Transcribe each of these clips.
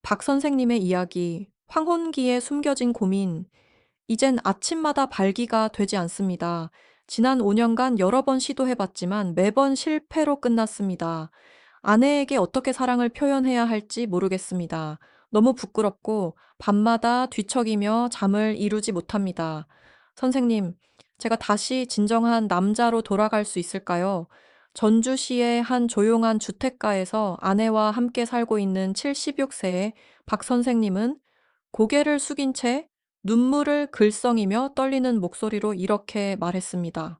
박 선생님의 이야기, 황혼기에 숨겨진 고민, 이젠 아침마다 발기가 되지 않습니다. 지난 5년간 여러 번 시도해봤지만 매번 실패로 끝났습니다. 아내에게 어떻게 사랑을 표현해야 할지 모르겠습니다. 너무 부끄럽고 밤마다 뒤척이며 잠을 이루지 못합니다. 선생님, 제가 다시 진정한 남자로 돌아갈 수 있을까요? 전주시의 한 조용한 주택가에서 아내와 함께 살고 있는 76세의 박 선생님은 고개를 숙인 채 눈물을 글썽이며 떨리는 목소리로 이렇게 말했습니다.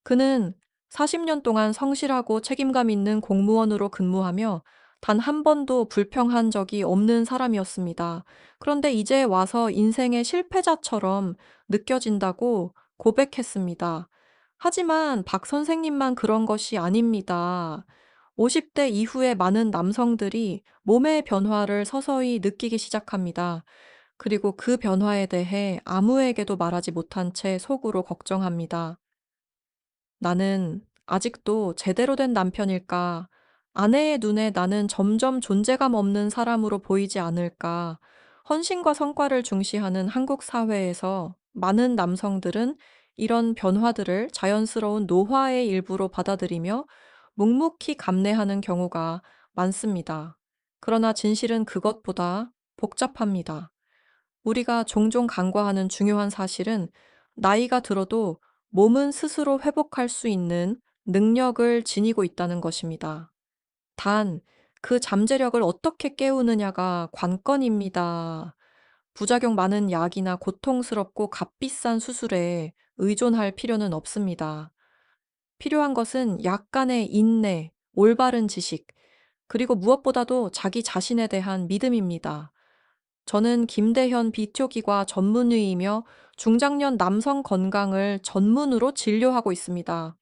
그는 40년 동안 성실하고 책임감 있는 공무원으로 근무하며 단 한 번도 불평한 적이 없는 사람이었습니다. 그런데 이제 와서 인생의 실패자처럼 느껴진다고 고백했습니다. 하지만 박 선생님만 그런 것이 아닙니다. 50대 이후에 많은 남성들이 몸의 변화를 서서히 느끼기 시작합니다. 그리고 그 변화에 대해 아무에게도 말하지 못한 채 속으로 걱정합니다. 나는 아직도 제대로 된 남편일까? 아내의 눈에 나는 점점 존재감 없는 사람으로 보이지 않을까? 헌신과 성과를 중시하는 한국 사회에서 많은 남성들은 이런 변화들을 자연스러운 노화의 일부로 받아들이며 묵묵히 감내하는 경우가 많습니다. 그러나 진실은 그것보다 복잡합니다. 우리가 종종 간과하는 중요한 사실은 나이가 들어도 몸은 스스로 회복할 수 있는 능력을 지니고 있다는 것입니다. 단, 그 잠재력을 어떻게 깨우느냐가 관건입니다. 부작용 많은 약이나 고통스럽고 값비싼 수술에 의존할 필요는 없습니다. 필요한 것은 약간의 인내, 올바른 지식, 그리고 무엇보다도 자기 자신에 대한 믿음입니다. 저는 김대현 비토기과 전문의이며 중장년 남성 건강을 전문으로 진료하고 있습니다.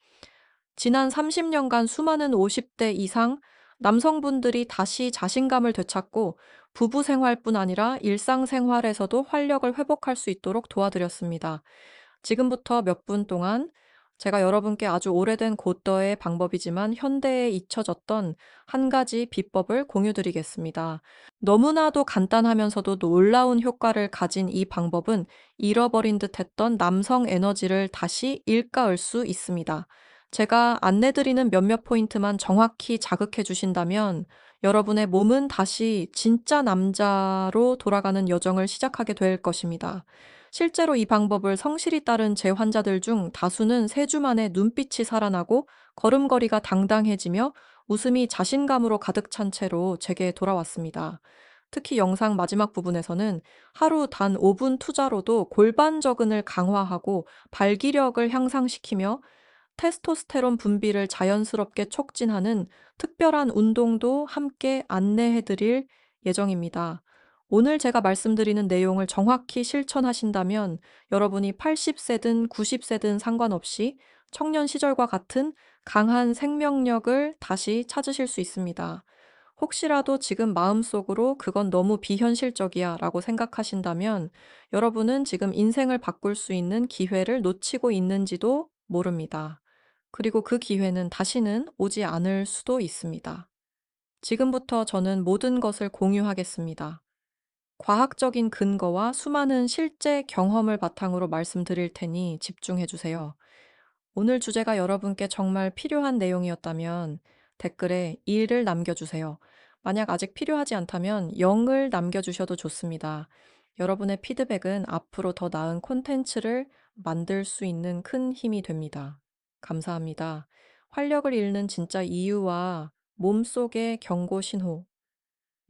지난 30년간 수많은 50대 이상 남성분들이 다시 자신감을 되찾고 부부 생활뿐 아니라 일상생활에서도 활력을 회복할 수 있도록 도와드렸습니다. 지금부터 몇 분 동안 제가 여러분께 아주 오래된 고도의 방법이지만 현대에 잊혀졌던 한 가지 비법을 공유드리겠습니다. 너무나도 간단하면서도 놀라운 효과를 가진 이 방법은 잃어버린 듯 했던 남성 에너지를 다시 일깨울 수 있습니다. 제가 안내드리는 몇몇 포인트만 정확히 자극해 주신다면 여러분의 몸은 다시 진짜 남자로 돌아가는 여정을 시작하게 될 것입니다. 실제로 이 방법을 성실히 따른 제 환자들 중 다수는 3주 만에 눈빛이 살아나고 걸음걸이가 당당해지며 웃음이 자신감으로 가득 찬 채로 제게 돌아왔습니다. 특히 영상 마지막 부분에서는 하루 단 5분 투자로도 골반저근을 강화하고 발기력을 향상시키며 테스토스테론 분비를 자연스럽게 촉진하는 특별한 운동도 함께 안내해 드릴 예정입니다. 오늘 제가 말씀드리는 내용을 정확히 실천하신다면 여러분이 80세든 90세든 상관없이 청년 시절과 같은 강한 생명력을 다시 찾으실 수 있습니다. 혹시라도 지금 마음속으로 그건 너무 비현실적이야 라고 생각하신다면 여러분은 지금 인생을 바꿀 수 있는 기회를 놓치고 있는지도 모릅니다. 그리고 그 기회는 다시는 오지 않을 수도 있습니다. 지금부터 저는 모든 것을 공유하겠습니다. 과학적인 근거와 수많은 실제 경험을 바탕으로 말씀드릴 테니 집중해 주세요. 오늘 주제가 여러분께 정말 필요한 내용이었다면 댓글에 1을 남겨주세요. 만약 아직 필요하지 않다면 0을 남겨주셔도 좋습니다. 여러분의 피드백은 앞으로 더 나은 콘텐츠를 만들 수 있는 큰 힘이 됩니다. 감사합니다. 활력을 잃는 진짜 이유와 몸속의 경고 신호.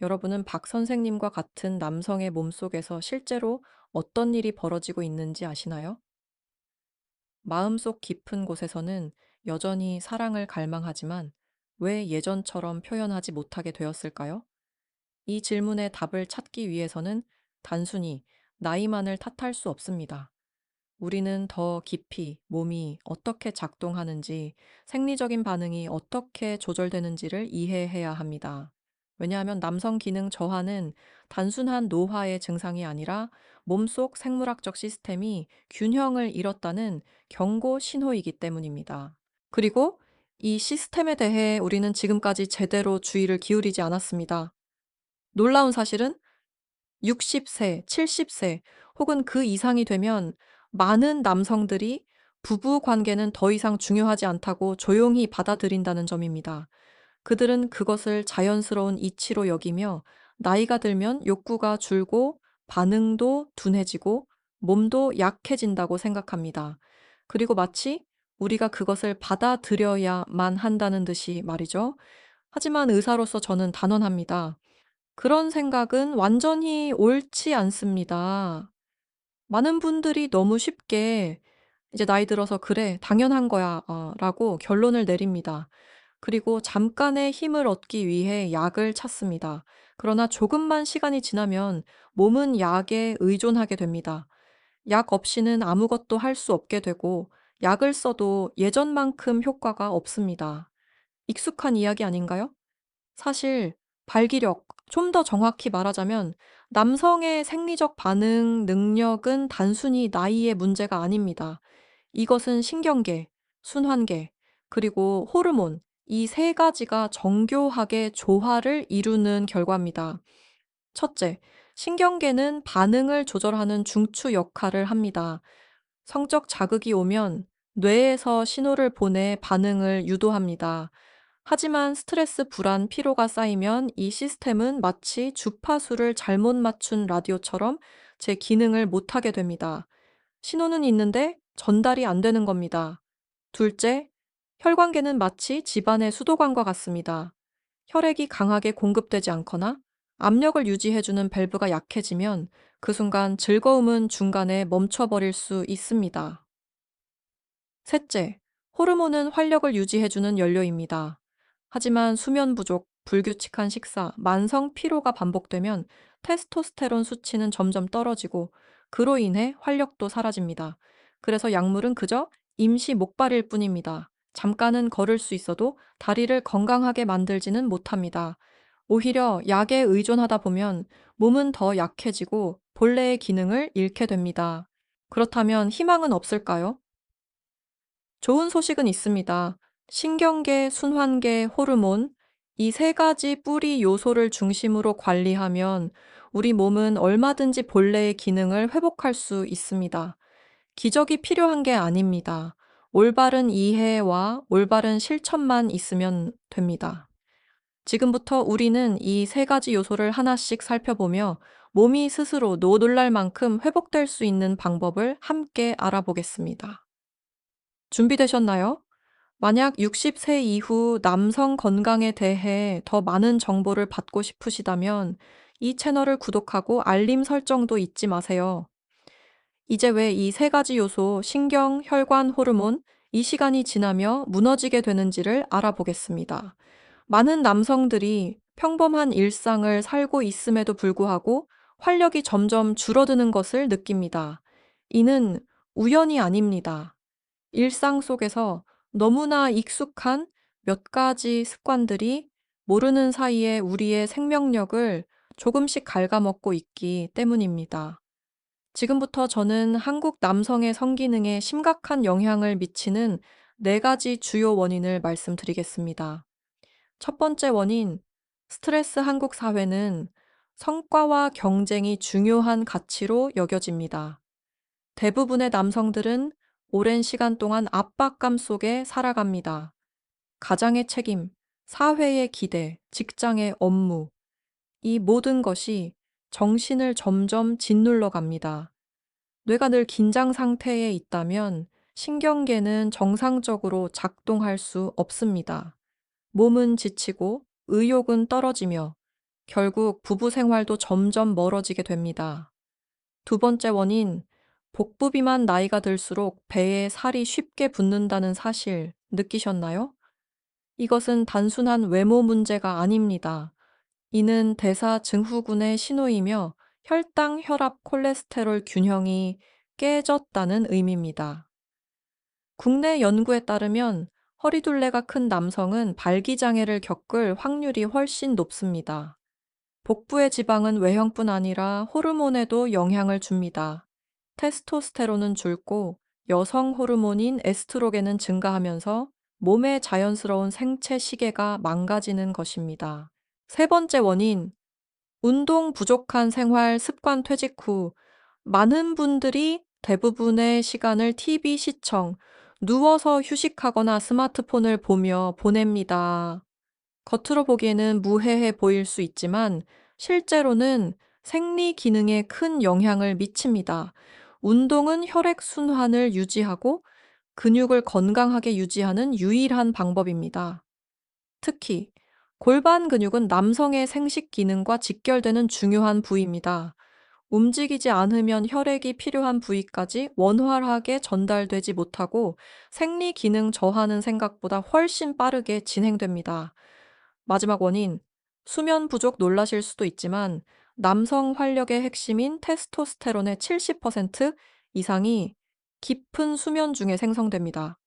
여러분은 박 선생님과 같은 남성의 몸속에서 실제로 어떤 일이 벌어지고 있는지 아시나요? 마음속 깊은 곳에서는 여전히 사랑을 갈망하지만 왜 예전처럼 표현하지 못하게 되었을까요? 이 질문의 답을 찾기 위해서는 단순히 나이만을 탓할 수 없습니다. 우리는 더 깊이 몸이 어떻게 작동하는지, 생리적인 반응이 어떻게 조절되는지를 이해해야 합니다. 왜냐하면 남성 기능 저하는 단순한 노화의 증상이 아니라 몸속 생물학적 시스템이 균형을 잃었다는 경고 신호이기 때문입니다. 그리고 이 시스템에 대해 우리는 지금까지 제대로 주의를 기울이지 않았습니다. 놀라운 사실은 60세, 70세 혹은 그 이상이 되면 많은 남성들이 부부 관계는 더 이상 중요하지 않다고 조용히 받아들인다는 점입니다. 그들은 그것을 자연스러운 이치로 여기며 나이가 들면 욕구가 줄고 반응도 둔해지고 몸도 약해진다고 생각합니다. 그리고 마치 우리가 그것을 받아들여야만 한다는 듯이 말이죠. 하지만 의사로서 저는 단언합니다. 그런 생각은 완전히 옳지 않습니다. 많은 분들이 너무 쉽게 이제 나이 들어서 "그래, 당연한 거야." 라고 결론을 내립니다. 그리고 잠깐의 힘을 얻기 위해 약을 찾습니다. 그러나 조금만 시간이 지나면 몸은 약에 의존하게 됩니다. 약 없이는 아무것도 할 수 없게 되고 약을 써도 예전만큼 효과가 없습니다. 익숙한 이야기 아닌가요? 사실 발기력, 좀 더 정확히 말하자면 남성의 생리적 반응 능력은 단순히 나이의 문제가 아닙니다. 이것은 신경계, 순환계, 그리고 호르몬, 이 세 가지가 정교하게 조화를 이루는 결과입니다. 첫째, 신경계는 반응을 조절하는 중추 역할을 합니다. 성적 자극이 오면 뇌에서 신호를 보내 반응을 유도합니다. 하지만 스트레스, 불안, 피로가 쌓이면 이 시스템은 마치 주파수를 잘못 맞춘 라디오처럼 제 기능을 못하게 됩니다. 신호는 있는데 전달이 안 되는 겁니다. 둘째, 혈관계는 마치 집안의 수도관과 같습니다. 혈액이 강하게 공급되지 않거나 압력을 유지해주는 밸브가 약해지면 그 순간 즐거움은 중간에 멈춰버릴 수 있습니다. 셋째, 호르몬은 활력을 유지해주는 연료입니다. 하지만 수면 부족, 불규칙한 식사, 만성 피로가 반복되면 테스토스테론 수치는 점점 떨어지고 그로 인해 활력도 사라집니다. 그래서 약물은 그저 임시 목발일 뿐입니다. 잠깐은 걸을 수 있어도 다리를 건강하게 만들지는 못합니다. 오히려 약에 의존하다 보면 몸은 더 약해지고 본래의 기능을 잃게 됩니다. 그렇다면 희망은 없을까요? 좋은 소식은 있습니다. 신경계, 순환계, 호르몬, 이 세 가지 뿌리 요소를 중심으로 관리하면 우리 몸은 얼마든지 본래의 기능을 회복할 수 있습니다. 기적이 필요한 게 아닙니다. 올바른 이해와 올바른 실천만 있으면 됩니다. 지금부터 우리는 이 세 가지 요소를 하나씩 살펴보며 몸이 스스로 놀랄 만큼 회복될 수 있는 방법을 함께 알아보겠습니다. 준비되셨나요? 만약 60세 이후 남성 건강에 대해 더 많은 정보를 받고 싶으시다면 이 채널을 구독하고 알림 설정도 잊지 마세요. 이제 왜 이 세 가지 요소, 신경, 혈관, 호르몬, 이 시간이 지나며 무너지게 되는지를 알아보겠습니다. 많은 남성들이 평범한 일상을 살고 있음에도 불구하고 활력이 점점 줄어드는 것을 느낍니다. 이는 우연이 아닙니다. 일상 속에서 너무나 익숙한 몇 가지 습관들이 모르는 사이에 우리의 생명력을 조금씩 갉아먹고 있기 때문입니다. 지금부터 저는 한국 남성의 성기능에 심각한 영향을 미치는 네 가지 주요 원인을 말씀드리겠습니다. 첫 번째 원인, 스트레스. 한국 사회는 성과와 경쟁이 중요한 가치로 여겨집니다. 대부분의 남성들은 오랜 시간 동안 압박감 속에 살아갑니다. 가장의 책임, 사회의 기대, 직장의 업무, 이 모든 것이 정신을 점점 짓눌러 갑니다. 뇌가 늘 긴장 상태에 있다면 신경계는 정상적으로 작동할 수 없습니다. 몸은 지치고 의욕은 떨어지며 결국 부부 생활도 점점 멀어지게 됩니다. 두 번째 원인, 복부 비만. 나이가 들수록 배에 살이 쉽게 붙는다는 사실 느끼셨나요? 이것은 단순한 외모 문제가 아닙니다. 이는 대사 증후군의 신호이며 혈당, 혈압, 콜레스테롤 균형이 깨졌다는 의미입니다. 국내 연구에 따르면 허리둘레가 큰 남성은 발기장애를 겪을 확률이 훨씬 높습니다. 복부의 지방은 외형뿐 아니라 호르몬에도 영향을 줍니다. 테스토스테론은 줄고 여성 호르몬인 에스트로겐은 증가하면서 몸의 자연스러운 생체 시계가 망가지는 것입니다. 세 번째 원인, 운동 부족한 생활 습관 퇴직 후 많은 분들이 대부분의 시간을 TV 시청, 누워서 휴식하거나 스마트폰을 보며 보냅니다. 겉으로 보기에는 무해해 보일 수 있지만 실제로는 생리 기능에 큰 영향을 미칩니다. 운동은 혈액 순환을 유지하고 근육을 건강하게 유지하는 유일한 방법입니다. 특히 골반 근육은 남성의 생식 기능과 직결되는 중요한 부위입니다. 움직이지 않으면 혈액이 필요한 부위까지 원활하게 전달되지 못하고 생리 기능 저하는 생각보다 훨씬 빠르게 진행됩니다. 마지막 원인, 수면 부족 놀라실 수도 있지만 남성 활력의 핵심인 테스토스테론의 70% 이상이 깊은 수면 중에 생성됩니다.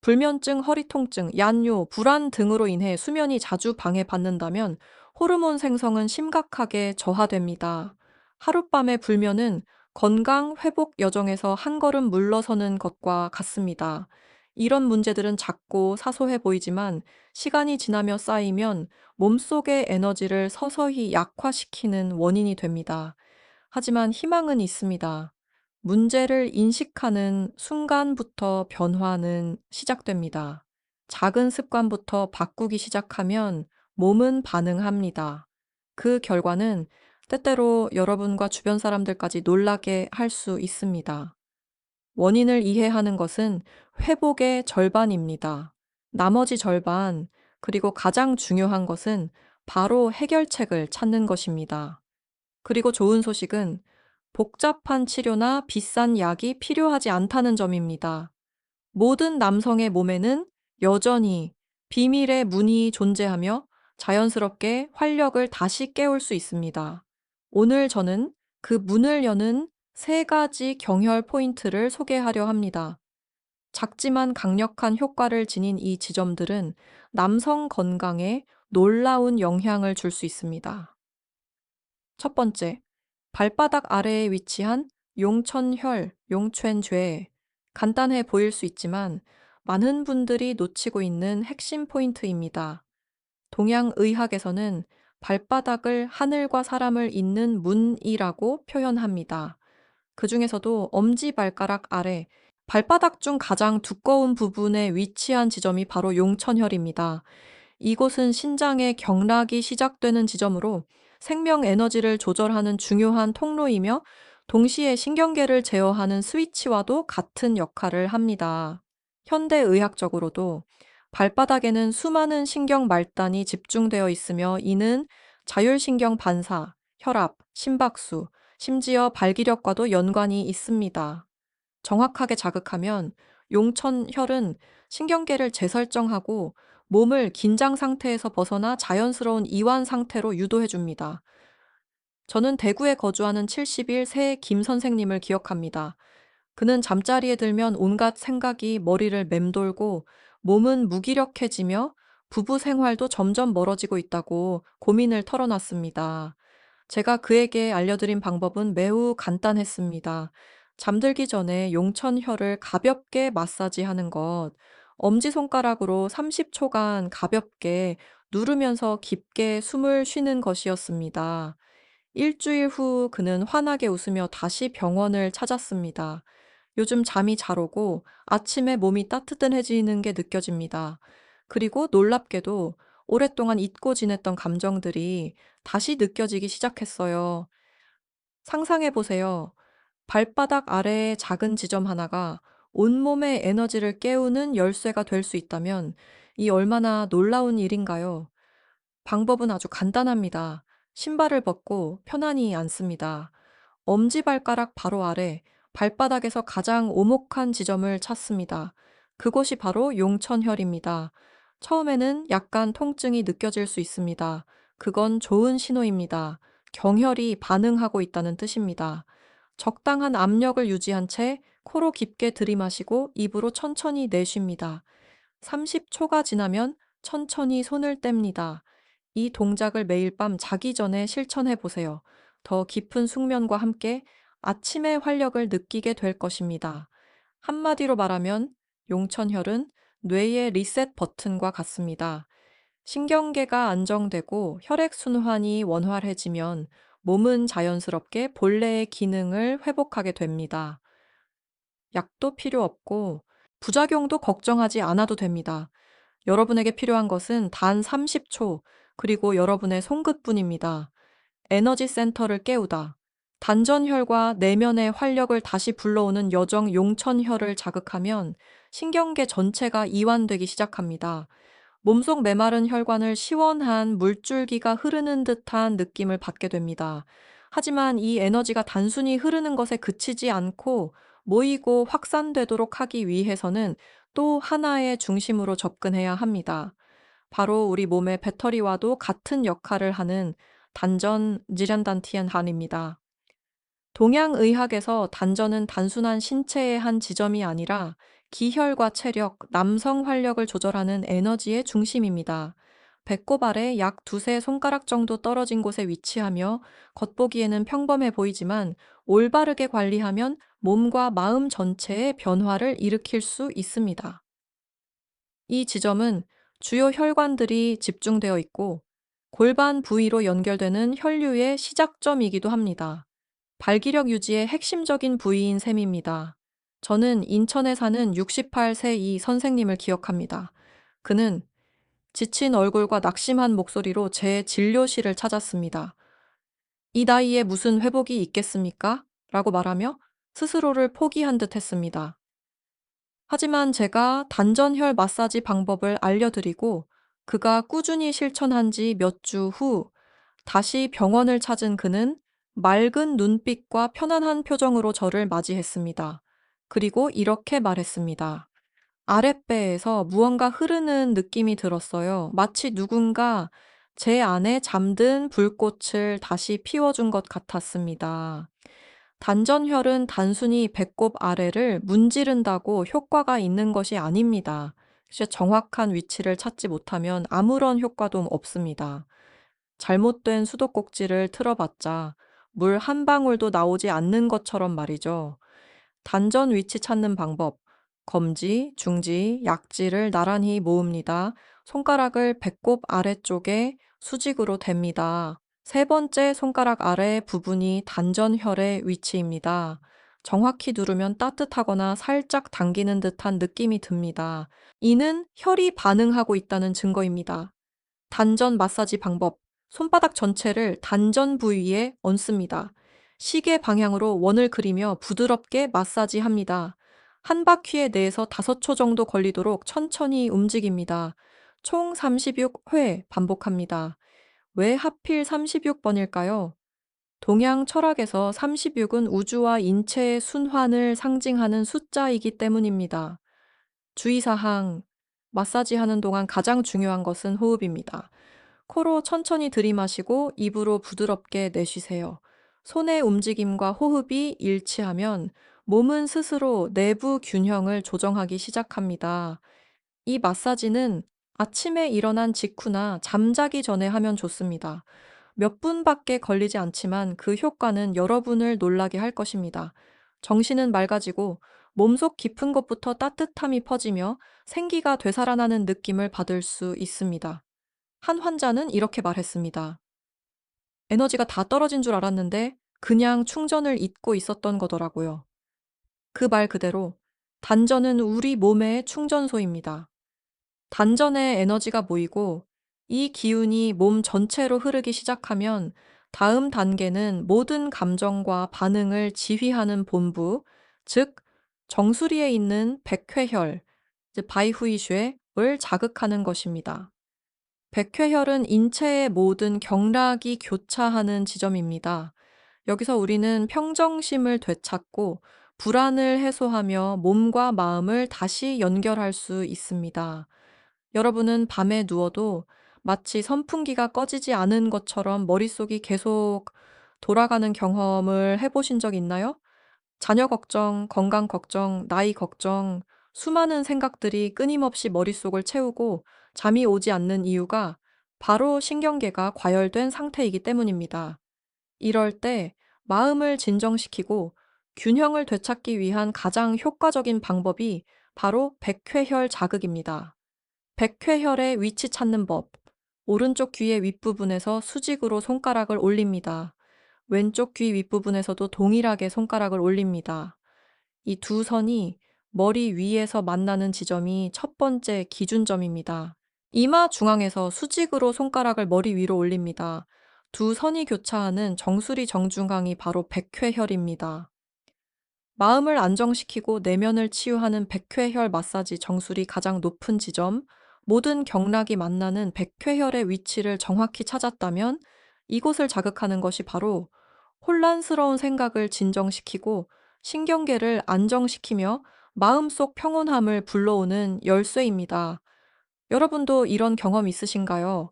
불면증, 허리 통증, 얀요, 불안 등으로 인해 수면이 자주 방해받는다면 호르몬 생성은 심각하게 저하됩니다. 하룻밤의 불면은 건강 회복 여정에서 한 걸음 물러서는 것과 같습니다. 이런 문제들은 작고 사소해 보이지만 시간이 지나며 쌓이면 몸속의 에너지를 서서히 약화시키는 원인이 됩니다. 하지만 희망은 있습니다. 문제를 인식하는 순간부터 변화는 시작됩니다. 작은 습관부터 바꾸기 시작하면 몸은 반응합니다. 그 결과는 때때로 여러분과 주변 사람들까지 놀라게 할 수 있습니다. 원인을 이해하는 것은 회복의 절반입니다. 나머지 절반, 그리고 가장 중요한 것은 바로 해결책을 찾는 것입니다. 그리고 좋은 소식은 복잡한 치료나 비싼 약이 필요하지 않다는 점입니다. 모든 남성의 몸에는 여전히 비밀의 문이 존재하며 자연스럽게 활력을 다시 깨울 수 있습니다. 오늘 저는 그 문을 여는 세 가지 경혈 포인트를 소개하려 합니다. 작지만 강력한 효과를 지닌 이 지점들은 남성 건강에 놀라운 영향을 줄 수 있습니다. 첫 번째, 발바닥 아래에 위치한 용천혈, 용泉죄. 간단해 보일 수 있지만 많은 분들이 놓치고 있는 핵심 포인트입니다. 동양의학에서는 발바닥을 하늘과 사람을 잇는 문이라고 표현합니다. 그 중에서도 엄지발가락 아래, 발바닥 중 가장 두꺼운 부분에 위치한 지점이 바로 용천혈입니다. 이곳은 신장의 경락이 시작되는 지점으로 생명 에너지를 조절하는 중요한 통로이며 동시에 신경계를 제어하는 스위치와도 같은 역할을 합니다. 현대의학적으로도 발바닥에는 수많은 신경 말단이 집중되어 있으며 이는 자율신경 반사, 혈압, 심박수, 심지어 발기력과도 연관이 있습니다. 정확하게 자극하면 용천혈은 신경계를 재설정하고 몸을 긴장 상태에서 벗어나 자연스러운 이완 상태로 유도해 줍니다. 저는 대구에 거주하는 70일 새 김 선생님을 기억합니다. 그는 잠자리에 들면 온갖 생각이 머리를 맴돌고 몸은 무기력해지며 부부 생활도 점점 멀어지고 있다고 고민을 털어놨습니다. 제가 그에게 알려드린 방법은 매우 간단했습니다. 잠들기 전에 용천혈을 가볍게 마사지하는 것, 엄지손가락으로 30초간 가볍게 누르면서 깊게 숨을 쉬는 것이었습니다. 일주일 후 그는 환하게 웃으며 다시 병원을 찾았습니다. 요즘 잠이 잘 오고 아침에 몸이 따뜻해지는 게 느껴집니다. 그리고 놀랍게도 오랫동안 잊고 지냈던 감정들이 다시 느껴지기 시작했어요. 상상해 보세요. 발바닥 아래의 작은 지점 하나가 온몸의 에너지를 깨우는 열쇠가 될 수 있다면 이 얼마나 놀라운 일인가요? 방법은 아주 간단합니다. 신발을 벗고 편안히 앉습니다. 엄지발가락 바로 아래 발바닥에서 가장 오목한 지점을 찾습니다. 그곳이 바로 용천혈입니다. 처음에는 약간 통증이 느껴질 수 있습니다. 그건 좋은 신호입니다. 경혈이 반응하고 있다는 뜻입니다. 적당한 압력을 유지한 채 코로 깊게 들이마시고 입으로 천천히 내쉽니다. 30초가 지나면 천천히 손을 뗍니다. 이 동작을 매일 밤 자기 전에 실천해 보세요. 더 깊은 숙면과 함께 아침의 활력을 느끼게 될 것입니다. 한마디로 말하면 용천혈은 뇌의 리셋 버튼과 같습니다. 신경계가 안정되고 혈액순환이 원활해지면 몸은 자연스럽게 본래의 기능을 회복하게 됩니다. 약도 필요 없고 부작용도 걱정하지 않아도 됩니다. 여러분에게 필요한 것은 단 30초, 그리고 여러분의 손끝뿐입니다. 에너지 센터를 깨우다. 단전혈과 내면의 활력을 다시 불러오는 여정 용천혈을 자극하면 신경계 전체가 이완되기 시작합니다. 몸속 메마른 혈관을 시원한 물줄기가 흐르는 듯한 느낌을 받게 됩니다. 하지만 이 에너지가 단순히 흐르는 것에 그치지 않고 모이고 확산되도록 하기 위해서는 또 하나의 중심으로 접근해야 합니다. 바로 우리 몸의 배터리와도 같은 역할을 하는 단전 지련단티엔한입니다. 동양의학에서 단전은 단순한 신체의 한 지점이 아니라 기혈과 체력, 남성 활력을 조절하는 에너지의 중심입니다. 배꼽 아래 약 두세 손가락 정도 떨어진 곳에 위치하며 겉보기에는 평범해 보이지만 올바르게 관리하면 몸과 마음 전체의 변화를 일으킬 수 있습니다. 이 지점은 주요 혈관들이 집중되어 있고 골반 부위로 연결되는 혈류의 시작점이기도 합니다. 발기력 유지의 핵심적인 부위인 셈입니다. 저는 인천에 사는 68세 이 선생님을 기억합니다. 그는 지친 얼굴과 낙심한 목소리로 제 진료실을 찾았습니다. "이 나이에 무슨 회복이 있겠습니까?" 라고 말하며 스스로를 포기한 듯 했습니다. 하지만 제가 단전혈 마사지 방법을 알려드리고 그가 꾸준히 실천한 지 몇 주 후 다시 병원을 찾은 그는 맑은 눈빛과 편안한 표정으로 저를 맞이했습니다. 그리고 이렇게 말했습니다. "아랫배에서 무언가 흐르는 느낌이 들었어요. 마치 누군가 제 안에 잠든 불꽃을 다시 피워준 것 같았습니다." 단전혈은 단순히 배꼽 아래를 문지른다고 효과가 있는 것이 아닙니다. 진짜 정확한 위치를 찾지 못하면 아무런 효과도 없습니다. 잘못된 수도꼭지를 틀어봤자 물 한 방울도 나오지 않는 것처럼 말이죠. 단전 위치 찾는 방법. 검지, 중지, 약지를 나란히 모읍니다. 손가락을 배꼽 아래쪽에 수직으로 댑니다. 세 번째 손가락 아래 부분이 단전혈의 위치입니다. 정확히 누르면 따뜻하거나 살짝 당기는 듯한 느낌이 듭니다. 이는 혈이 반응하고 있다는 증거입니다. 단전 마사지 방법. 손바닥 전체를 단전 부위에 얹습니다. 시계 방향으로 원을 그리며 부드럽게 마사지합니다. 한 바퀴에 4에서 5초 정도 걸리도록 천천히 움직입니다. 총 36회 반복합니다. 왜 하필 36번일까요? 동양 철학에서 36은 우주와 인체의 순환을 상징하는 숫자이기 때문입니다. 주의사항. 마사지하는 동안 가장 중요한 것은 호흡입니다. 코로 천천히 들이마시고 입으로 부드럽게 내쉬세요. 손의 움직임과 호흡이 일치하면 몸은 스스로 내부 균형을 조정하기 시작합니다. 이 마사지는 아침에 일어난 직후나 잠자기 전에 하면 좋습니다. 몇 분밖에 걸리지 않지만 그 효과는 여러분을 놀라게 할 것입니다. 정신은 맑아지고 몸속 깊은 곳부터 따뜻함이 퍼지며 생기가 되살아나는 느낌을 받을 수 있습니다. 한 환자는 이렇게 말했습니다. 에너지가 다 떨어진 줄 알았는데 그냥 충전을 잊고 있었던 거더라고요. 그 말 그대로 단전은 우리 몸의 충전소입니다. 단전에 에너지가 모이고 이 기운이 몸 전체로 흐르기 시작하면 다음 단계는 모든 감정과 반응을 지휘하는 본부, 즉 정수리에 있는 백회혈, 즉 바이후이슈를 자극하는 것입니다. 백회혈은 인체의 모든 경락이 교차하는 지점입니다. 여기서 우리는 평정심을 되찾고 불안을 해소하며 몸과 마음을 다시 연결할 수 있습니다. 여러분은 밤에 누워도 마치 선풍기가 꺼지지 않은 것처럼 머릿속이 계속 돌아가는 경험을 해보신 적 있나요? 자녀 걱정, 건강 걱정, 나이 걱정, 수많은 생각들이 끊임없이 머릿속을 채우고 잠이 오지 않는 이유가 바로 신경계가 과열된 상태이기 때문입니다. 이럴 때 마음을 진정시키고 균형을 되찾기 위한 가장 효과적인 방법이 바로 백회혈 자극입니다. 백회혈의 위치 찾는 법. 오른쪽 귀의 윗부분에서 수직으로 손가락을 올립니다. 왼쪽 귀 윗부분에서도 동일하게 손가락을 올립니다. 이 두 선이 머리 위에서 만나는 지점이 첫 번째 기준점입니다. 이마 중앙에서 수직으로 손가락을 머리 위로 올립니다. 두 선이 교차하는 정수리 정중앙이 바로 백회혈입니다. 마음을 안정시키고 내면을 치유하는 백회혈 마사지 정수리 가장 높은 지점, 모든 경락이 만나는 백회혈의 위치를 정확히 찾았다면 이곳을 자극하는 것이 바로 혼란스러운 생각을 진정시키고 신경계를 안정시키며 마음속 평온함을 불러오는 열쇠입니다. 여러분도 이런 경험 있으신가요?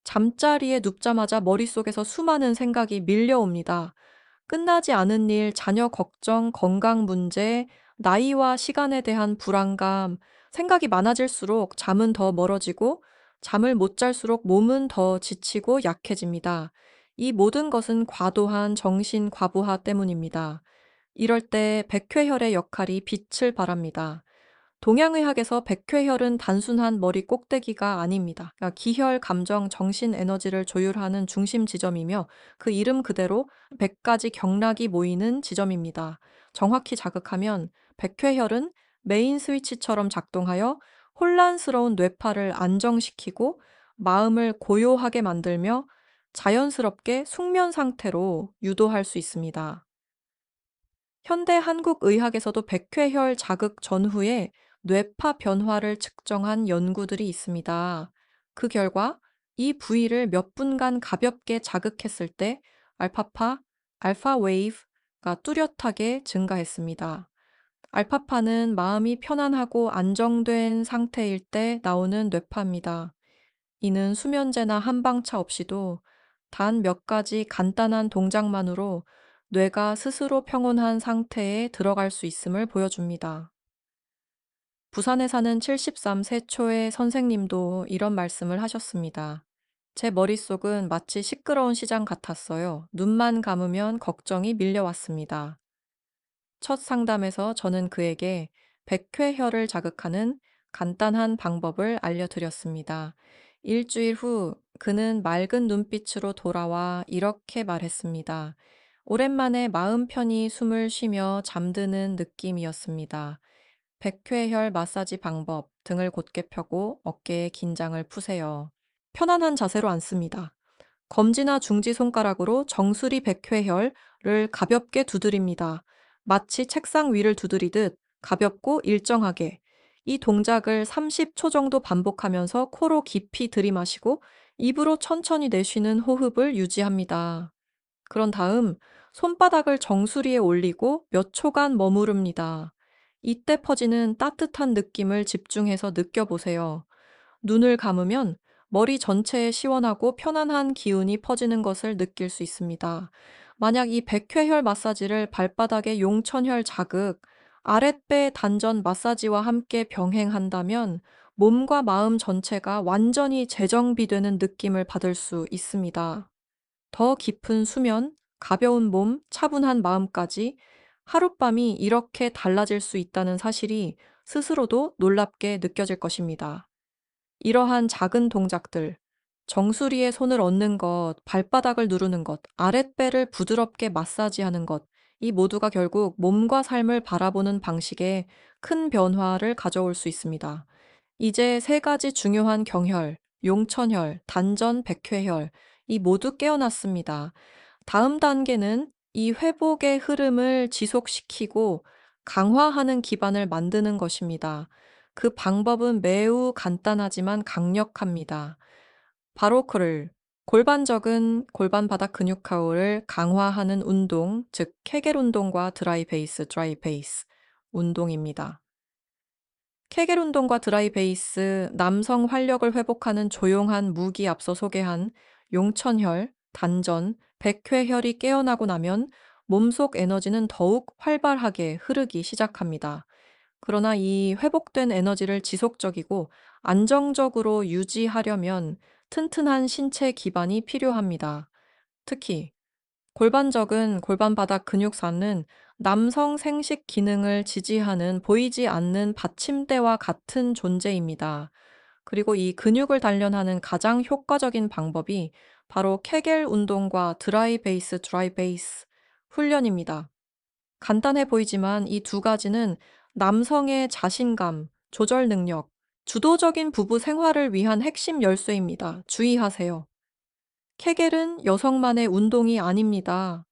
잠자리에 눕자마자 머릿속에서 수많은 생각이 밀려옵니다. 끝나지 않은 일, 자녀 걱정, 건강 문제, 나이와 시간에 대한 불안감, 생각이 많아질수록 잠은 더 멀어지고 잠을 못 잘수록 몸은 더 지치고 약해집니다. 이 모든 것은 과도한 정신 과부하 때문입니다. 이럴 때 백회혈의 역할이 빛을 발합니다. 동양의학에서 백회혈은 단순한 머리 꼭대기가 아닙니다. 그러니까 기혈, 감정, 정신 에너지를 조율하는 중심 지점이며 그 이름 그대로 100가지 경락이 모이는 지점입니다. 정확히 자극하면 백회혈은 메인 스위치처럼 작동하여 혼란스러운 뇌파를 안정시키고 마음을 고요하게 만들며 자연스럽게 숙면 상태로 유도할 수 있습니다. 현대 한국 의학에서도 백회혈 자극 전후에 뇌파 변화를 측정한 연구들이 있습니다. 그 결과 이 부위를 몇 분간 가볍게 자극했을 때 알파파, 알파 웨이브가 뚜렷하게 증가했습니다. 알파파는 마음이 편안하고 안정된 상태일 때 나오는 뇌파입니다. 이는 수면제나 한방차 없이도 단 몇 가지 간단한 동작만으로 뇌가 스스로 평온한 상태에 들어갈 수 있음을 보여줍니다. 부산에 사는 73세 초의 선생님도 이런 말씀을 하셨습니다. 제 머릿속은 마치 시끄러운 시장 같았어요. 눈만 감으면 걱정이 밀려왔습니다. 첫 상담에서 저는 그에게 백회혈을 자극하는 간단한 방법을 알려드렸습니다. 일주일 후 그는 맑은 눈빛으로 돌아와 이렇게 말했습니다. 오랜만에 마음 편히 숨을 쉬며 잠드는 느낌이었습니다. 백회혈 마사지 방법, 등을 곧게 펴고 어깨에 긴장을 푸세요. 편안한 자세로 앉습니다. 검지나 중지 손가락으로 정수리 백회혈을 가볍게 두드립니다. 마치 책상 위를 두드리듯 가볍고 일정하게. 이 동작을 30초 정도 반복하면서 코로 깊이 들이마시고 입으로 천천히 내쉬는 호흡을 유지합니다. 그런 다음 손바닥을 정수리에 올리고 몇 초간 머무릅니다. 이때 퍼지는 따뜻한 느낌을 집중해서 느껴보세요. 눈을 감으면 머리 전체에 시원하고 편안한 기운이 퍼지는 것을 느낄 수 있습니다. 만약 이 백회혈 마사지를 발바닥의 용천혈 자극, 아랫배 단전 마사지와 함께 병행한다면 몸과 마음 전체가 완전히 재정비되는 느낌을 받을 수 있습니다. 더 깊은 수면, 가벼운 몸, 차분한 마음까지 하룻밤이 이렇게 달라질 수 있다는 사실이 스스로도 놀랍게 느껴질 것입니다. 이러한 작은 동작들, 정수리에 손을 얹는 것, 발바닥을 누르는 것, 아랫배를 부드럽게 마사지하는 것, 이 모두가 결국 몸과 삶을 바라보는 방식에 큰 변화를 가져올 수 있습니다. 이제 세 가지 중요한 경혈, 용천혈, 단전, 백회혈, 이 모두 깨어났습니다. 다음 단계는 이 회복의 흐름을 지속시키고 강화하는 기반을 만드는 것입니다. 그 방법은 매우 간단하지만 강력합니다. 바로크를 골반적은 골반 바닥 근육 카우를 강화하는 운동, 즉 케겔 운동과 드라이 베이스 운동입니다. 케겔 운동과 드라이 베이스, 남성 활력을 회복하는 조용한 무기 앞서 소개한 용천혈, 단전, 백회혈이 깨어나고 나면 몸속 에너지는 더욱 활발하게 흐르기 시작합니다. 그러나 이 회복된 에너지를 지속적이고 안정적으로 유지하려면 튼튼한 신체 기반이 필요합니다. 특히 골반적은 골반 바닥 근육사는 남성 생식 기능을 지지하는 보이지 않는 받침대와 같은 존재입니다. 그리고 이 근육을 단련하는 가장 효과적인 방법이 바로 케겔 운동과 드라이 베이스 훈련입니다. 간단해 보이지만 이 두 가지는 남성의 자신감, 조절 능력, 주도적인 부부 생활을 위한 핵심 열쇠입니다. 주의하세요. 케겔은 여성만의 운동이 아닙니다.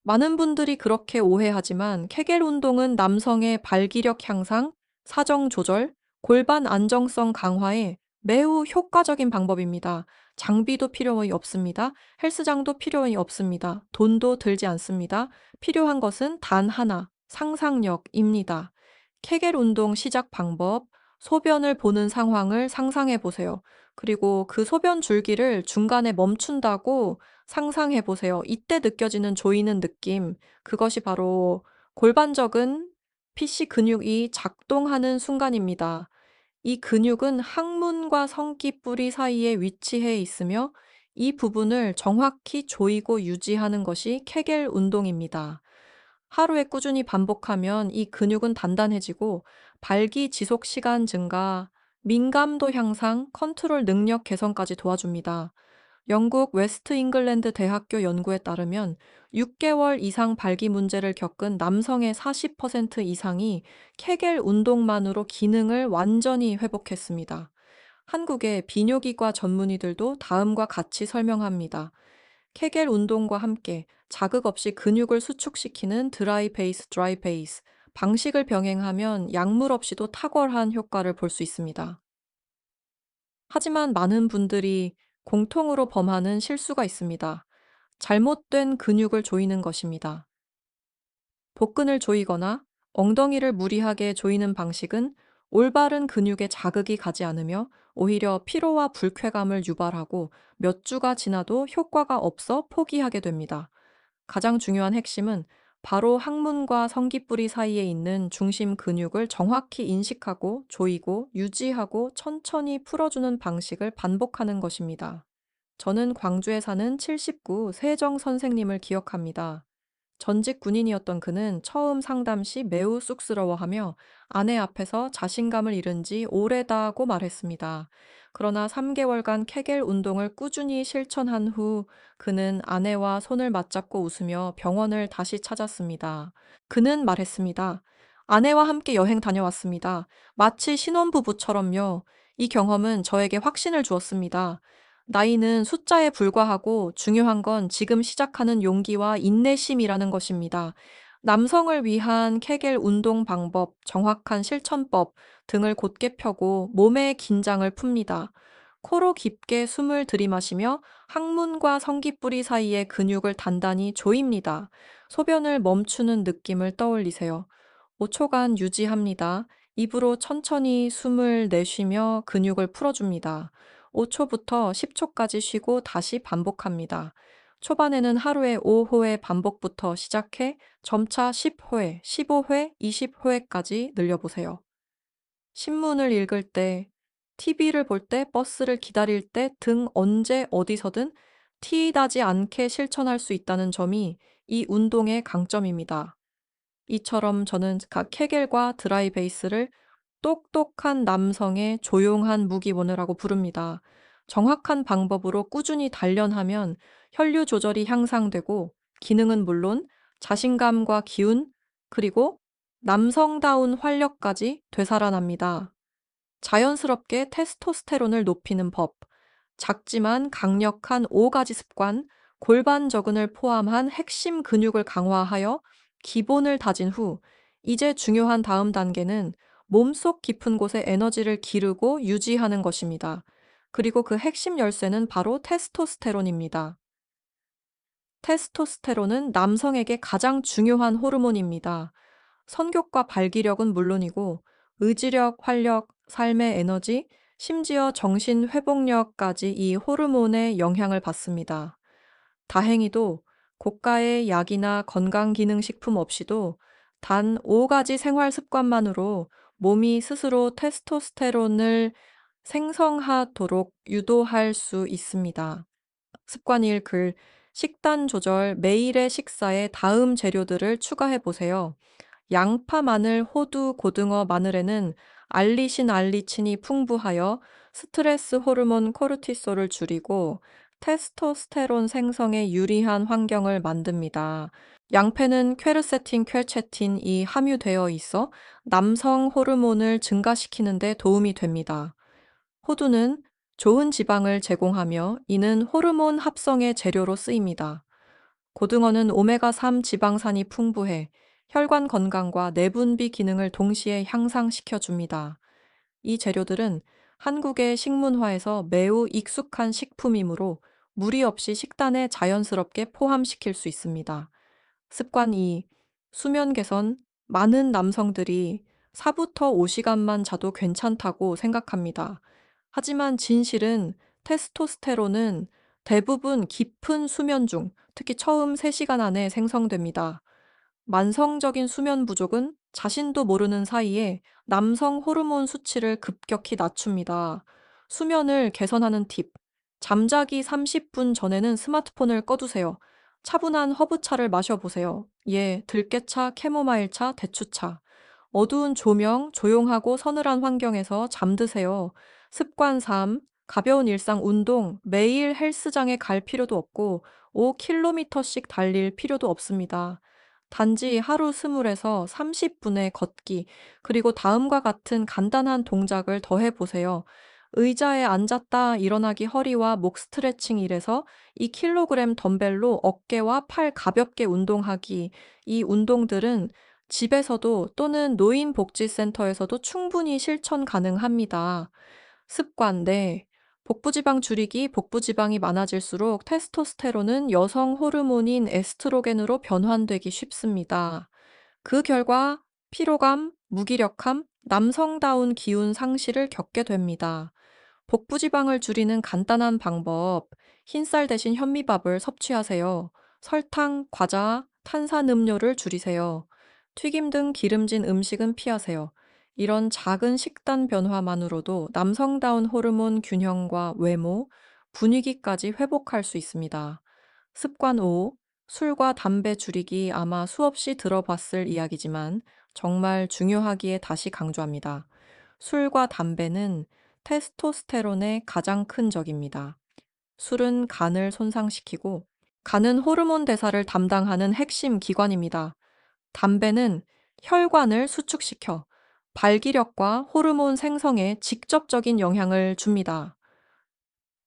많은 분들이 그렇게 오해하지만 케겔 운동은 남성의 발기력 향상, 사정 조절, 골반 안정성 강화에 매우 효과적인 방법입니다. 장비도 필요이 없습니다. 헬스장도 필요이 없습니다. 돈도 들지 않습니다. 필요한 것은 단 하나, 상상력입니다. 케겔 운동 시작 방법, 소변을 보는 상황을 상상해 보세요. 그리고 그 소변 줄기를 중간에 멈춘다고 상상해 보세요. 이때 느껴지는 조이는 느낌, 그것이 바로 골반적은 PC 근육이 작동하는 순간입니다. 이 근육은 항문과 성기뿌리 사이에 위치해 있으며 이 부분을 정확히 조이고 유지하는 것이 케겔 운동입니다. 하루에 꾸준히 반복하면 이 근육은 단단해지고 발기 지속 시간 증가, 민감도 향상, 컨트롤 능력 개선까지 도와줍니다. 영국 웨스트 잉글랜드 대학교 연구에 따르면 6개월 이상 발기 문제를 겪은 남성의 40% 이상이 케겔 운동만으로 기능을 완전히 회복했습니다. 한국의 비뇨기과 전문의들도 다음과 같이 설명합니다. 케겔 운동과 함께 자극 없이 근육을 수축시키는 드라이 베이스 방식을 병행하면 약물 없이도 탁월한 효과를 볼 수 있습니다. 하지만 많은 분들이 공통으로 범하는 실수가 있습니다. 잘못된 근육을 조이는 것입니다. 복근을 조이거나 엉덩이를 무리하게 조이는 방식은 올바른 근육에 자극이 가지 않으며 오히려 피로와 불쾌감을 유발하고 몇 주가 지나도 효과가 없어 포기하게 됩니다. 가장 중요한 핵심은 바로 항문과 성기뿌리 사이에 있는 중심 근육을 정확히 인식하고 조이고 유지하고 천천히 풀어주는 방식을 반복하는 것입니다. 저는 광주에 사는 79 세정 선생님을 기억합니다. 전직 군인이었던 그는 처음 상담 시 매우 쑥스러워하며 아내 앞에서 자신감을 잃은 지 오래다고 말했습니다. 그러나 3개월간 케겔 운동을 꾸준히 실천한 후 그는 아내와 손을 맞잡고 웃으며 병원을 다시 찾았습니다. 그는 말했습니다. 아내와 함께 여행 다녀왔습니다. 마치 신혼부부처럼요. 이 경험은 저에게 확신을 주었습니다. 나이는 숫자에 불과하고 중요한 건 지금 시작하는 용기와 인내심이라는 것입니다. 남성을 위한 케겔 운동 방법, 정확한 실천법 등을 곧게 펴고 몸의 긴장을 풉니다. 코로 깊게 숨을 들이마시며 항문과 성기뿌리 사이의 근육을 단단히 조입니다. 소변을 멈추는 느낌을 떠올리세요. 5초간 유지합니다. 입으로 천천히 숨을 내쉬며 근육을 풀어줍니다. 5초부터 10초까지 쉬고 다시 반복합니다. 초반에는 하루에 5회 반복부터 시작해 점차 10회, 15회, 20회까지 늘려보세요. 신문을 읽을 때, TV를 볼 때, 버스를 기다릴 때 등 언제 어디서든 티 나지 않게 실천할 수 있다는 점이 이 운동의 강점입니다. 이처럼 저는 각 케겔과 드라이 베이스를 똑똑한 남성의 조용한 무기원이라고 부릅니다. 정확한 방법으로 꾸준히 단련하면 혈류 조절이 향상되고 기능은 물론 자신감과 기운, 그리고 남성다운 활력까지 되살아납니다. 자연스럽게 테스토스테론을 높이는 법, 작지만 강력한 5가지 습관, 골반 저근을 포함한 핵심 근육을 강화하여 기본을 다진 후, 이제 중요한 다음 단계는 몸속 깊은 곳에 에너지를 기르고 유지하는 것입니다. 그리고 그 핵심 열쇠는 바로 테스토스테론입니다. 테스토스테론은 남성에게 가장 중요한 호르몬입니다. 성욕과 발기력은 물론이고 의지력, 활력, 삶의 에너지, 심지어 정신 회복력까지 이 호르몬의 영향을 받습니다. 다행히도 고가의 약이나 건강기능식품 없이도 단 5가지 생활 습관만으로 몸이 스스로 테스토스테론을 생성하도록 유도할 수 있습니다. 습관 1 글, 식단 조절, 매일의 식사에 다음 재료들을 추가해 보세요. 양파, 마늘, 호두, 고등어, 마늘에는 알리신 알리친이 풍부하여 스트레스 호르몬 코르티솔을 줄이고 테스토스테론 생성에 유리한 환경을 만듭니다. 양패는 퀘르세틴, 퀘체틴이 함유되어 있어 남성 호르몬을 증가시키는 데 도움이 됩니다. 호두는 좋은 지방을 제공하며 이는 호르몬 합성의 재료로 쓰입니다. 고등어는 오메가3 지방산이 풍부해 혈관 건강과 내분비 기능을 동시에 향상시켜 줍니다. 이 재료들은 한국의 식문화에서 매우 익숙한 식품이므로 무리 없이 식단에 자연스럽게 포함시킬 수 있습니다. 습관 2. 수면 개선. 많은 남성들이 4부터 5시간만 자도 괜찮다고 생각합니다. 하지만 진실은 테스토스테론은 대부분 깊은 수면 중, 특히 처음 3시간 안에 생성됩니다. 만성적인 수면 부족은 자신도 모르는 사이에 남성 호르몬 수치를 급격히 낮춥니다. 수면을 개선하는 팁. 잠자기 30분 전에는 스마트폰을 꺼두세요. 차분한 허브차를 마셔보세요. 예, 들깨차, 캐모마일차, 대추차. 어두운 조명, 조용하고 서늘한 환경에서 잠드세요. 습관 3. 가벼운 일상 운동. 매일 헬스장에 갈 필요도 없고 5km씩 달릴 필요도 없습니다. 단지 하루 스물에서 30분의 걷기, 그리고 다음과 같은 간단한 동작을 더해 보세요. 의자에 앉았다 일어나기 허리와 목 스트레칭 1에서 2kg 덤벨로 어깨와 팔 가볍게 운동하기. 이 운동들은 집에서도 또는 노인복지센터에서도 충분히 실천 가능합니다. 습관 네. 복부지방 줄이기. 복부지방이 많아질수록 테스토스테론은 여성 호르몬인 에스트로겐으로 변환되기 쉽습니다. 그 결과 피로감, 무기력함, 남성다운 기운 상실을 겪게 됩니다. 복부지방을 줄이는 간단한 방법, 흰쌀 대신 현미밥을 섭취하세요. 설탕, 과자, 탄산음료를 줄이세요. 튀김 등 기름진 음식은 피하세요. 이런 작은 식단 변화만으로도 남성다운 호르몬 균형과 외모, 분위기까지 회복할 수 있습니다. 습관 5. 술과 담배 줄이기. 아마 수없이 들어봤을 이야기지만 정말 중요하기에 다시 강조합니다. 술과 담배는 테스토스테론의 가장 큰 적입니다. 술은 간을 손상시키고 간은 호르몬 대사를 담당하는 핵심 기관입니다. 담배는 혈관을 수축시켜 발기력과 호르몬 생성에 직접적인 영향을 줍니다.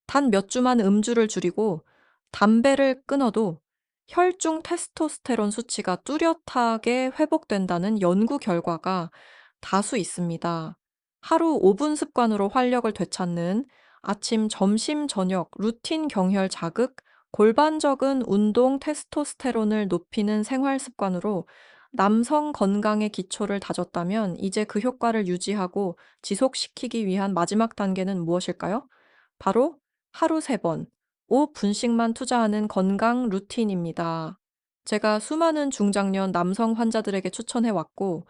단 몇 주만 음주를 줄이고 담배를 끊어도 혈중 테스토스테론 수치가 뚜렷하게 회복된다는 연구 결과가 다수 있습니다. 하루 5분 습관으로 활력을 되찾는 아침, 점심, 저녁 루틴 경혈 자극, 골반적인 운동 테스토스테론을 높이는 생활 습관으로 남성 건강의 기초를 다졌다면 이제 그 효과를 유지하고 지속시키기 위한 마지막 단계는 무엇일까요? 바로 하루 3번, 5분씩만 투자하는 건강 루틴입니다. 제가 수많은 중장년 남성 환자들에게 추천해 왔고,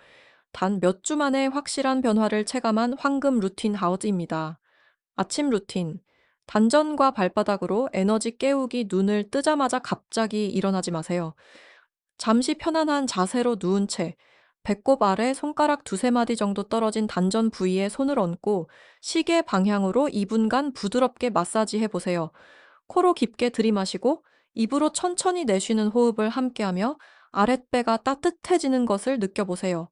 단 몇 주 만에 확실한 변화를 체감한 황금 루틴 하우드입니다. 아침 루틴. 단전과 발바닥으로 에너지 깨우기. 눈을 뜨자마자 갑자기 일어나지 마세요. 잠시 편안한 자세로 누운 채 배꼽 아래 손가락 두세 마디 정도 떨어진 단전 부위에 손을 얹고 시계 방향으로 2분간 부드럽게 마사지 해보세요. 코로 깊게 들이마시고 입으로 천천히 내쉬는 호흡을 함께하며 아랫배가 따뜻해지는 것을 느껴보세요.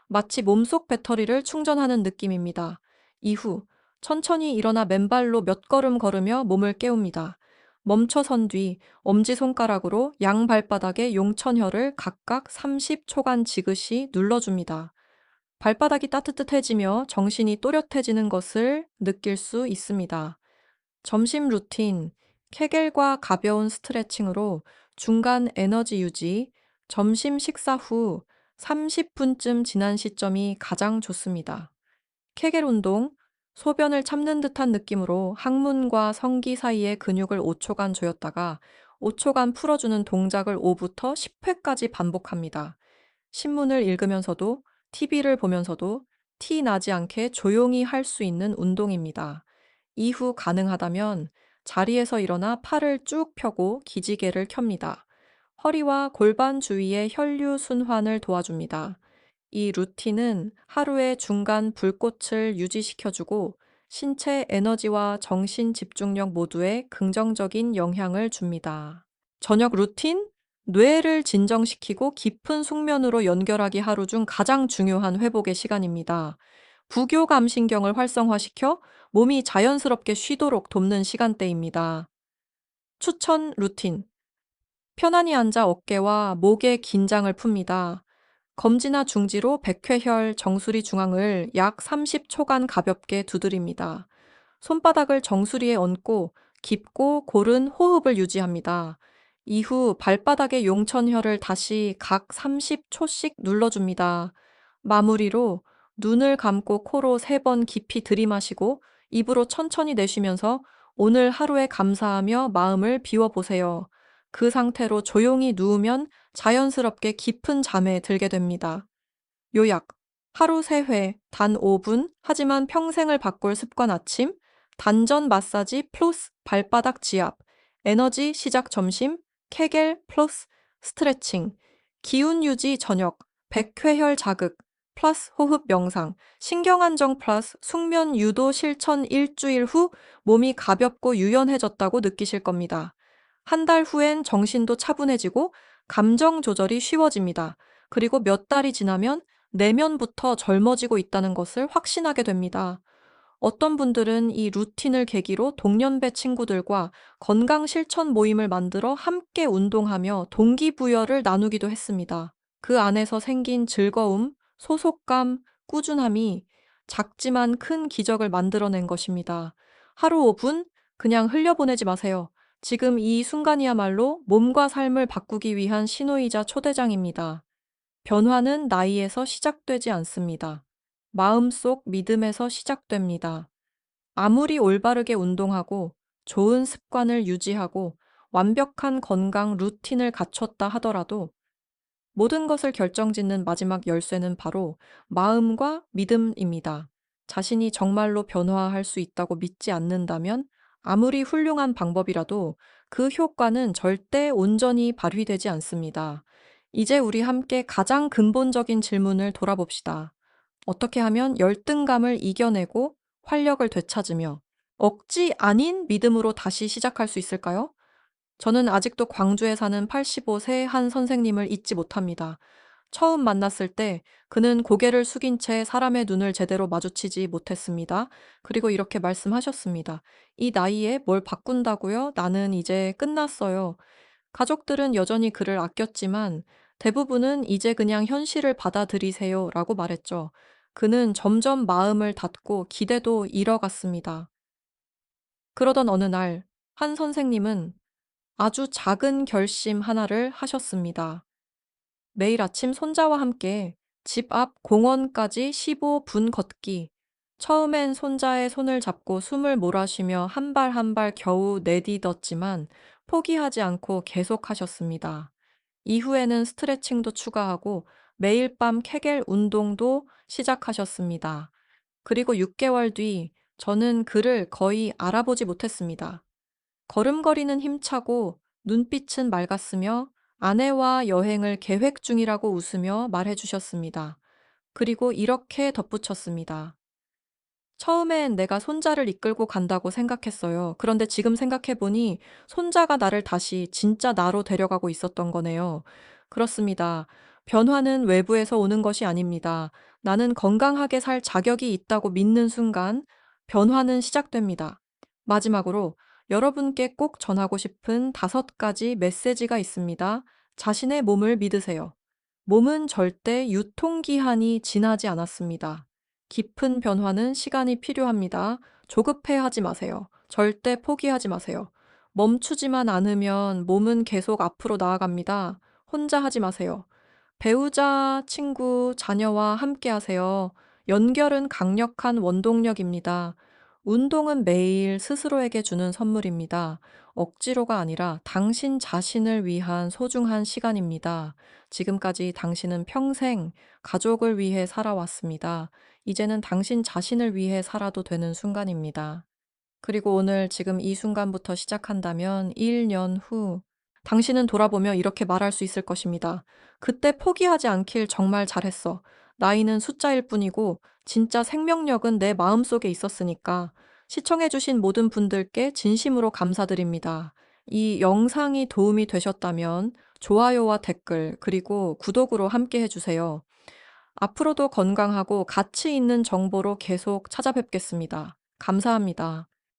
마치 몸속 배터리를 충전하는 느낌입니다. 이후 천천히 일어나 맨발로 몇 걸음 걸으며 몸을 깨웁니다. 멈춰선 뒤 엄지손가락으로 양발바닥의 용천혈을 각각 30초간 지그시 눌러줍니다. 발바닥이 따뜻해지며 정신이 또렷해지는 것을 느낄 수 있습니다. 점심 루틴, 케겔과 가벼운 스트레칭으로 중간 에너지 유지, 점심 식사 후 30분쯤 지난 시점이 가장 좋습니다. 케겔 운동, 소변을 참는 듯한 느낌으로 항문과 성기 사이의 근육을 5초간 조였다가 5초간 풀어주는 동작을 5부터 10회까지 반복합니다. 신문을 읽으면서도 TV를 보면서도 티 나지 않게 조용히 할 수 있는 운동입니다. 이후 가능하다면 자리에서 일어나 팔을 쭉 펴고 기지개를 켭니다. 허리와 골반 주위의 혈류 순환을 도와줍니다. 이 루틴은 하루의 중간 불꽃을 유지시켜주고 신체 에너지와 정신 집중력 모두에 긍정적인 영향을 줍니다. 저녁 루틴? 뇌를 진정시키고 깊은 숙면으로 연결하기 하루 중 가장 중요한 회복의 시간입니다. 부교감신경을 활성화시켜 몸이 자연스럽게 쉬도록 돕는 시간대입니다. 추천 루틴. 편안히 앉아 어깨와 목의 긴장을 풉니다. 검지나 중지로 백회혈 정수리 중앙을 약 30초간 가볍게 두드립니다. 손바닥을 정수리에 얹고 깊고 고른 호흡을 유지합니다. 이후 발바닥의 용천혈을 다시 각 30초씩 눌러줍니다. 마무리로 눈을 감고 코로 3번 깊이 들이마시고 입으로 천천히 내쉬면서 오늘 하루에 감사하며 마음을 비워보세요. 그 상태로 조용히 누우면 자연스럽게 깊은 잠에 들게 됩니다. 요약. 하루 3회, 단 5분, 하지만 평생을 바꿀 습관 아침, 단전 마사지 플러스 발바닥 지압, 에너지 시작 점심, 케겔 플러스 스트레칭, 기운 유지 저녁, 백회혈 자극, 플러스 호흡 명상, 신경 안정 플러스 숙면 유도 실천 일주일 후 몸이 가볍고 유연해졌다고 느끼실 겁니다. 한 달 후엔 정신도 차분해지고 감정 조절이 쉬워집니다. 그리고 몇 달이 지나면 내면부터 젊어지고 있다는 것을 확신하게 됩니다. 어떤 분들은 이 루틴을 계기로 동년배 친구들과 건강 실천 모임을 만들어 함께 운동하며 동기부여를 나누기도 했습니다. 그 안에서 생긴 즐거움, 소속감, 꾸준함이 작지만 큰 기적을 만들어낸 것입니다. 하루 5분 그냥 흘려보내지 마세요. 지금 이 순간이야말로 몸과 삶을 바꾸기 위한 신호이자 초대장입니다. 변화는 나이에서 시작되지 않습니다. 마음속 믿음에서 시작됩니다. 아무리 올바르게 운동하고 좋은 습관을 유지하고 완벽한 건강 루틴을 갖췄다 하더라도 모든 것을 결정짓는 마지막 열쇠는 바로 마음과 믿음입니다. 자신이 정말로 변화할 수 있다고 믿지 않는다면 아무리 훌륭한 방법이라도 그 효과는 절대 온전히 발휘되지 않습니다. 이제 우리 함께 가장 근본적인 질문을 돌아봅시다. 어떻게 하면 열등감을 이겨내고 활력을 되찾으며 억지 아닌 믿음으로 다시 시작할 수 있을까요? 저는 아직도 광주에 사는 85세 한 선생님을 잊지 못합니다. 처음 만났을 때 그는 고개를 숙인 채 사람의 눈을 제대로 마주치지 못했습니다. 그리고 이렇게 말씀하셨습니다. 이 나이에 뭘 바꾼다고요? 나는 이제 끝났어요. 가족들은 여전히 그를 아꼈지만 대부분은 이제 그냥 현실을 받아들이세요 라고 말했죠. 그는 점점 마음을 닫고 기대도 잃어갔습니다. 그러던 어느 날, 한 선생님은 아주 작은 결심 하나를 하셨습니다. 매일 아침 손자와 함께 집 앞 공원까지 15분 걷기. 처음엔 손자의 손을 잡고 숨을 몰아쉬며 한 발 한 발 겨우 내딛었지만 포기하지 않고 계속하셨습니다. 이후에는 스트레칭도 추가하고 매일 밤 케겔 운동도 시작하셨습니다. 그리고 6개월 뒤 저는 그를 거의 알아보지 못했습니다. 걸음걸이는 힘차고 눈빛은 맑았으며 아내와 여행을 계획 중이라고 웃으며 말해 주셨습니다. 그리고 이렇게 덧붙였습니다. 처음엔 내가 손자를 이끌고 간다고 생각했어요. 그런데 지금 생각해보니 손자가 나를 다시 진짜 나로 데려가고 있었던 거네요. 그렇습니다. 변화는 외부에서 오는 것이 아닙니다. 나는 건강하게 살 자격이 있다고 믿는 순간 변화는 시작됩니다. 마지막으로 여러분께 꼭 전하고 싶은 5가지 메시지가 있습니다. 자신의 몸을 믿으세요. 몸은 절대 유통기한이 지나지 않았습니다. 깊은 변화는 시간이 필요합니다. 조급해 하지 마세요. 절대 포기하지 마세요. 멈추지만 않으면 몸은 계속 앞으로 나아갑니다. 혼자 하지 마세요. 배우자, 친구, 자녀와 함께 하세요. 연결은 강력한 원동력입니다. 운동은 매일 스스로에게 주는 선물입니다. 억지로가 아니라 당신 자신을 위한 소중한 시간입니다. 지금까지 당신은 평생 가족을 위해 살아왔습니다. 이제는 당신 자신을 위해 살아도 되는 순간입니다. 그리고 오늘 지금 이 순간부터 시작한다면 1년 후 당신은 돌아보며 이렇게 말할 수 있을 것입니다. 그때 포기하지 않길 정말 잘했어. 나이는 숫자일 뿐이고 진짜 생명력은 내 마음속에 있었으니까 시청해주신 모든 분들께 진심으로 감사드립니다. 이 영상이 도움이 되셨다면 좋아요와 댓글, 그리고 구독으로 함께 해주세요. 앞으로도 건강하고 가치 있는 정보로 계속 찾아뵙겠습니다. 감사합니다.